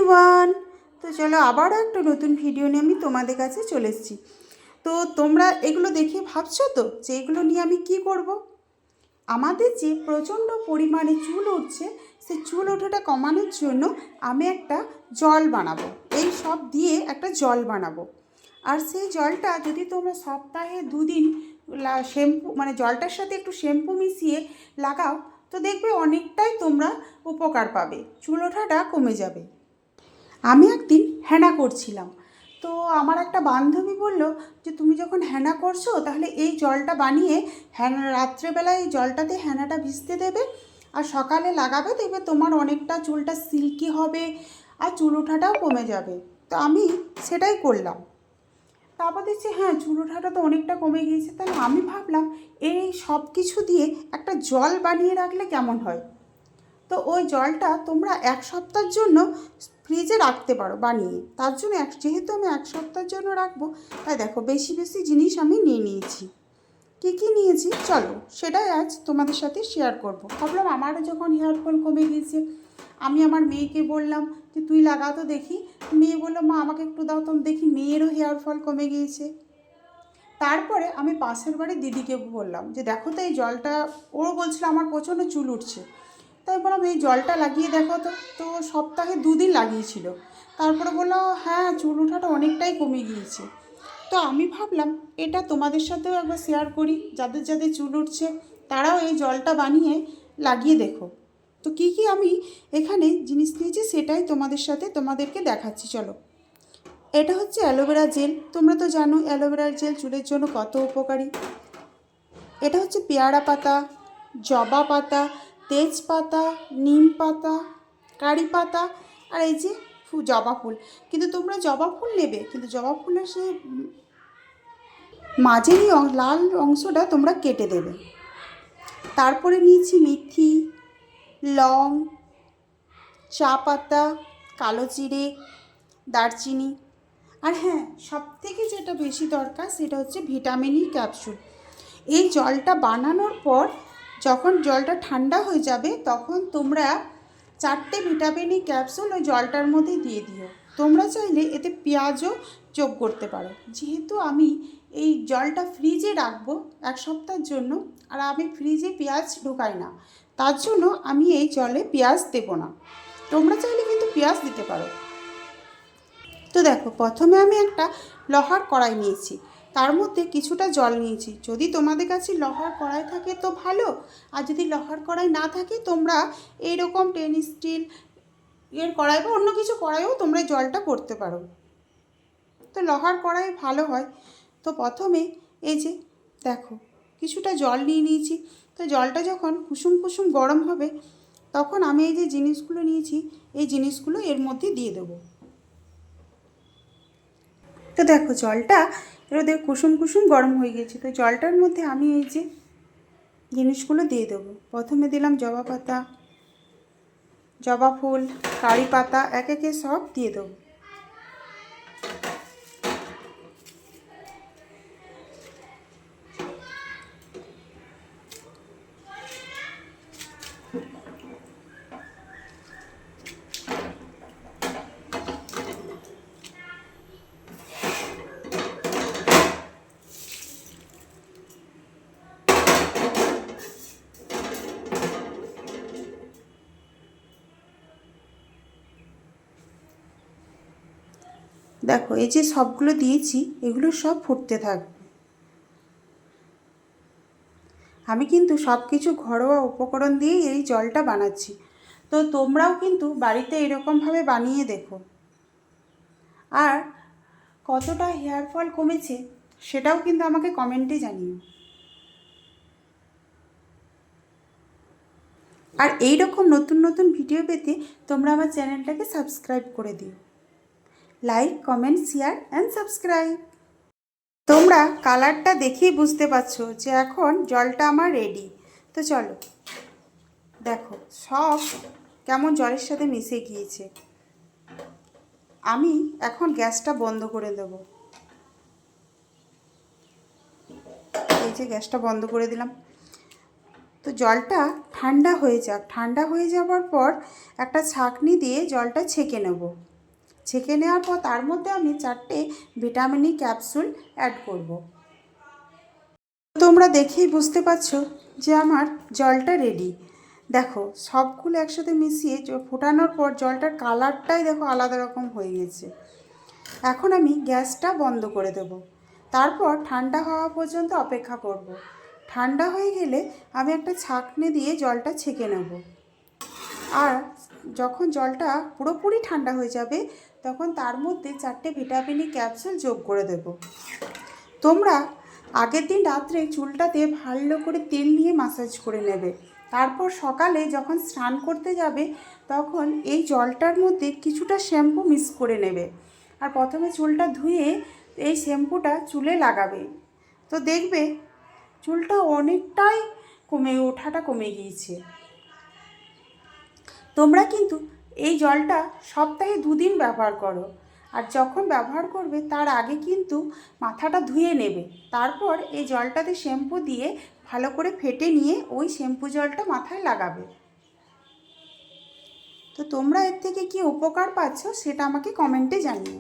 Everyone. তো চলো আবারও একটা নতুন ভিডিও নিয়ে আমি তোমাদের কাছে চলে এসেছি। তো তোমরা এগুলো দেখে ভাবছো তো যে এগুলো নিয়ে আমি কি করব। আমাদের যে প্রচণ্ড পরিমাণে চুল উঠছে, সেই চুল ওঠাটা কমানোর জন্য আমি একটা জল বানাবো। এই সব দিয়ে একটা জল বানাবো। আর সেই জলটা যদি তোমরা সপ্তাহে 2 দিন শ্যাম্পু মানে জলটার সাথে একটু শ্যাম্পু মিশিয়ে লাগাও, তো দেখবে অনেকটাই তোমরা উপকার পাবে, চুল ওঠাটা কমে যাবে। আমি একদিন হেনা করছিলাম, তো আমার একটা বান্ধবী বলল যে তুমি যখন হেনা করছো তাহলে এই জলটা বানিয়ে রাত্রেবেলায় এই জলটাতে হেনাটা ভিজতে দেবে আর সকালে লাগাবে, দেখবে তোমার অনেকটা চুলটা সিল্কি হবে আর চুল ওঠাটাও কমে যাবে। তো আমি সেটাই করলাম। তারপর দেখছি হ্যাঁ, চুল ওঠাটা তো অনেকটা কমে গিয়েছে। তাহলে আমি ভাবলাম এই সব কিছু দিয়ে একটা জল বানিয়ে রাখলে কেমন হয়। তো ওই জলটা তোমরা 1 সপ্তাহের জন্য ফ্রিজে রাখতে পারো বানিয়ে। তার জন্য যেহেতু আমি 1 সপ্তাহের জন্য রাখবো, তাই দেখো বেশি বেশি জিনিস আমি নিয়ে নিয়েছি। কী কী নিয়েছি চলো সেটাই আজ তোমাদের সাথে শেয়ার করব। ভাবলাম আমারও যখন হেয়ার ফল কমে গিয়েছে, আমি আমার মেয়েকে বললাম যে তুই লাগা তো দেখি। মেয়ে বললো মা আমাকে একটু দাও, তো দেখি মেয়েরও হেয়ার ফল কমে গিয়েছে। তারপরে আমি পাশের বাড়ির দিদিকে বললাম যে দেখো তো এই জলটা, ওরও বলছিল আমার প্রচণ্ড চুল উঠছে, তাই বললাম এই জলটা লাগিয়ে দেখো তো। তো সপ্তাহে 2 দিন লাগিয়েছিল, তারপরে বললো হ্যাঁ চুল ওঠাটা অনেকটাই কমে গিয়েছে। তো আমি ভাবলাম এটা তোমাদের সাথেও একবার শেয়ার করি, যাদের যাদের চুল উঠছে তারাও এই জলটা বানিয়ে লাগিয়ে দেখো। তো কী কী আমি এখানে জিনিস নিয়েছি সেটাই তোমাদেরকে দেখাচ্ছি। চলো, এটা হচ্ছে অ্যালোভেরা জেল। তোমরা তো জানো অ্যালোভেরার জেল চুলের জন্য কত উপকারী। এটা হচ্ছে পেয়ারা পাতা, জবা পাতা, তেজপাতা, নিম পাতা, কারি পাতা, আর এই যে জবা ফুল। কিন্তু তোমরা জবা ফুল নেবে, কিন্তু জবা ফুলের সে মাঝেরই লাল অংশটা তোমরা কেটে দেবে। তারপরে নিয়েছি মেথি, লং, চা পাতা, কালো জিরে, দারচিনি, আর হ্যাঁ সবথেকে যেটা বেশি দরকার সেটা হচ্ছে ভিটামিন ই ক্যাপসুল। এই জলটা বানানোর পর যখন জলটা ঠান্ডা হয়ে যাবে তখন তোমরা 4টে ভিটামিন ই ক্যাপসুল ওই জলটার মধ্যে দিয়ে দিও। তোমরা চাইলে এতে পেঁয়াজও যোগ করতে পারো। যেহেতু আমি এই জলটা ফ্রিজে রাখবো 1 সপ্তাহের জন্য, আর আমি ফ্রিজে পেঁয়াজ ঢোকাই না, তার জন্য আমি এই জলে পেঁয়াজ দেবো না। তোমরা চাইলে কিন্তু পেঁয়াজ দিতে পারো। তো দেখো প্রথমে আমি একটা লোহার কড়াই নিয়েছি, তার মধ্যে কিছুটা জল নিয়েছি। যদি তোমাদের কাছে লোহার কড়াই থাকে তো ভালো, আর যদি লোহার কড়াই না থাকে তোমরা এইরকম স্টিল এর কড়াই বা অন্য কিছু কড়াইও তোমরা জলটা করতে পারো। তো লোহার কড়াই ভালো হয়। তো প্রথমে এই যে দেখো কিছুটা জল নিয়ে নিয়েছি। তো জলটা যখন কুসুম কুসুম গরম হবে তখন আমি এই যে জিনিসগুলো নিয়েছি এই জিনিসগুলো এর মধ্যে দিয়ে দেবো। তো দেখো জলটা এবার কুসুম কুসুম গরম হয়ে গেছে। তো জলটার মধ্যে আমি এই যে জিনিসগুলো দিয়ে দেবো। প্রথমে দিলাম জবা পাতা, জবা ফুল, কারি পাতা, এক একে সব দিয়ে দেবো। দেখো এই যে সবগুলো দিয়েছি এগুলো সব ফুটতে থাকবে। আমি কিন্তু সব কিছু ঘরোয়া উপকরণ দিয়েই এই জলটা বানাচ্ছি। তো তোমরাও কিন্তু বাড়িতে এরকমভাবে বানিয়ে দেখো। আর কতটা হেয়ার ফল কমেছে সেটাও কিন্তু আমাকে কমেন্টে জানিও। আর এই রকম নতুন নতুন ভিডিও পেতে তোমরা আমার চ্যানেলটাকে সাবস্ক্রাইব করে দিও। Like, comment, share and subscribe. তোমরা কালারটা দেখেই বুঝতে পারছো যে এখন জলটা আমার রেডি। তো চলো দেখো সব কেমন জলের সাথে মিশে গিয়েছে। আমি এখন গ্যাসটা বন্ধ করে দেব। এই যে গ্যাসটা বন্ধ করে দিলাম। তো জলটা ঠান্ডা হয়ে যাক, ঠান্ডা হয়ে যাওয়ার পর একটা ছাঁকনি দিয়ে জলটা ছেঁকে নেব। ছেঁকে নেওয়ার পর তার মধ্যে আমি 4টে ভিটামিন ক্যাপসুল অ্যাড করব। তোমরা দেখেই বুঝতে পারছো যে আমার জলটা রেডি। দেখো সবগুলো একসাথে মিশিয়ে ফোটানোর পর জলটার কালারটাই দেখো আলাদা রকম হয়ে গেছে। এখন আমি গ্যাসটা বন্ধ করে দেব। তারপর ঠান্ডা হওয়া পর্যন্ত অপেক্ষা করব। ঠান্ডা হয়ে গেলে আমি একটা ছাঁকনি দিয়ে জলটা ছেঁকে নেব। আর যখন জলটা পুরোপুরি ঠান্ডা হয়ে যাবে তখন তার মধ্যে 4টে ভিটামিন ক্যাপসুল যোগ করে দেব। তোমরা আগের দিন রাত্রে চুলটাতে ভালো করে তেল নিয়ে ম্যাসাজ করে নেবে। তারপর সকালে যখন স্নান করতে যাবে তখন এই জলটার মধ্যে কিছুটা শ্যাম্পু মিক্স করে নেবে। আর প্রথমে চুলটা ধুয়ে এই শ্যাম্পুটা চুলে লাগাবে। তো দেখবে চুলটা অনেকটাই ওঠাটা কমে গিয়েছে। তোমরা কিন্তু এই জলটা সপ্তাহে 2 দিন ব্যবহার করো। আর যখন ব্যবহার করবে তার আগে কিন্তু মাথাটা ধুয়ে নেবে। তারপর এই জলটাতে শ্যাম্পু দিয়ে ভালো করে ফেটে নিয়ে ওই শ্যাম্পু জলটা মাথায় লাগাবে। তো তোমরা এর থেকে কি উপকার পাচ্ছ সেটা আমাকে কমেন্টে জানিও।